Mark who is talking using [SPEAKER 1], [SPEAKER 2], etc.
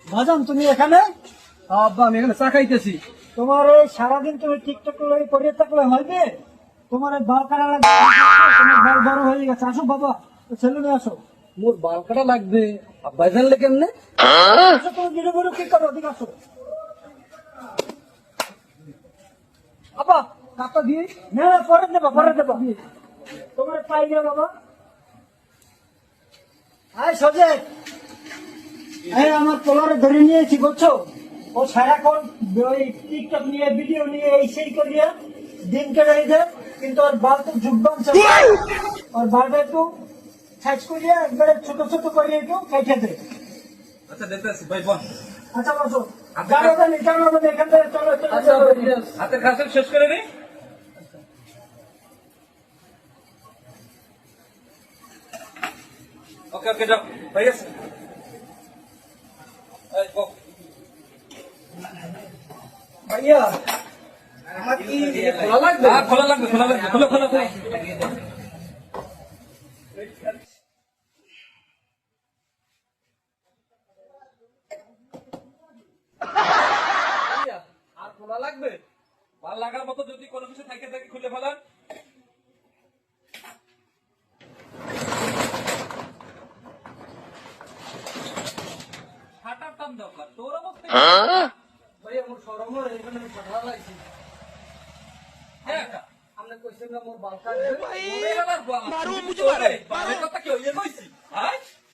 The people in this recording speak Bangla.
[SPEAKER 1] ভাজান তুমি এখানে?
[SPEAKER 2] আব্বা আমি এখানে চা খাইতেছি।
[SPEAKER 1] তোমার এই সারাদিন তুমি টিকটক করে থাকলে হবে? তোমার এই বাল কাটা লাগবে, তোমার বাল বড় হয়ে গেছে। আসো বাবা, ছেলে নিয়ে আসো।
[SPEAKER 2] মোর বাল কাটা লাগবে, আব্বাই জানলে কেমনে?
[SPEAKER 1] আসো, তুমি বিড়ে বিড়ে কি করো? ঠিক আসো।
[SPEAKER 2] আব্বা কাটা দিয়ে
[SPEAKER 1] না না, পরে দেবা, পরে দেবা। তোমার পাই গেল বাবা। আয় সজে, এই আমার পোলারে ধরে নিয়েছি বুঝছো। ও সারাক্ষণ ওই টিকটক নিয়ে ভিডিও নিয়ে এই সেই করিয়া দিন কেটে দেয়, কিন্তু ওর বাল তো যুগবান ছিল। ওর বালটা একটু সাইজ করিয়া একবারে ছোট ছোট করিয়া একটু কেটে দেয়।
[SPEAKER 2] আচ্ছা দেখতেছি ভাই বোন।
[SPEAKER 1] আচ্ছা বসো, জানো না এখান থেকে চলো চলো
[SPEAKER 2] আচ্ছা
[SPEAKER 1] চলো।
[SPEAKER 2] হাতের কাজ শেষ করে নি। ওকে ওকে যাও হয়ে গেছে। এই বক।
[SPEAKER 1] ভাইয়া আমার কি খোলা লাগবে?
[SPEAKER 2] হ্যাঁ খোলা লাগবে খোলা লাগবে, খোলো খোলো খোলো। আর খোলা লাগবে? ভাল লাগার মতো যদি কোনো কিছু থাকে থাকে খুলে ফেলান। হাঁটার টান দরকার তোর অবস্থা।
[SPEAKER 1] ভাইয়া মোর শরম হয়, এখানে আমি কথা লাগছি।
[SPEAKER 2] হ্যাঁ
[SPEAKER 1] আপনি কইছেন না মোর বাল কাটবে?
[SPEAKER 2] মারো মুঝে মারে বালের কথা কি হইয়ে কইছি হ্যাঁ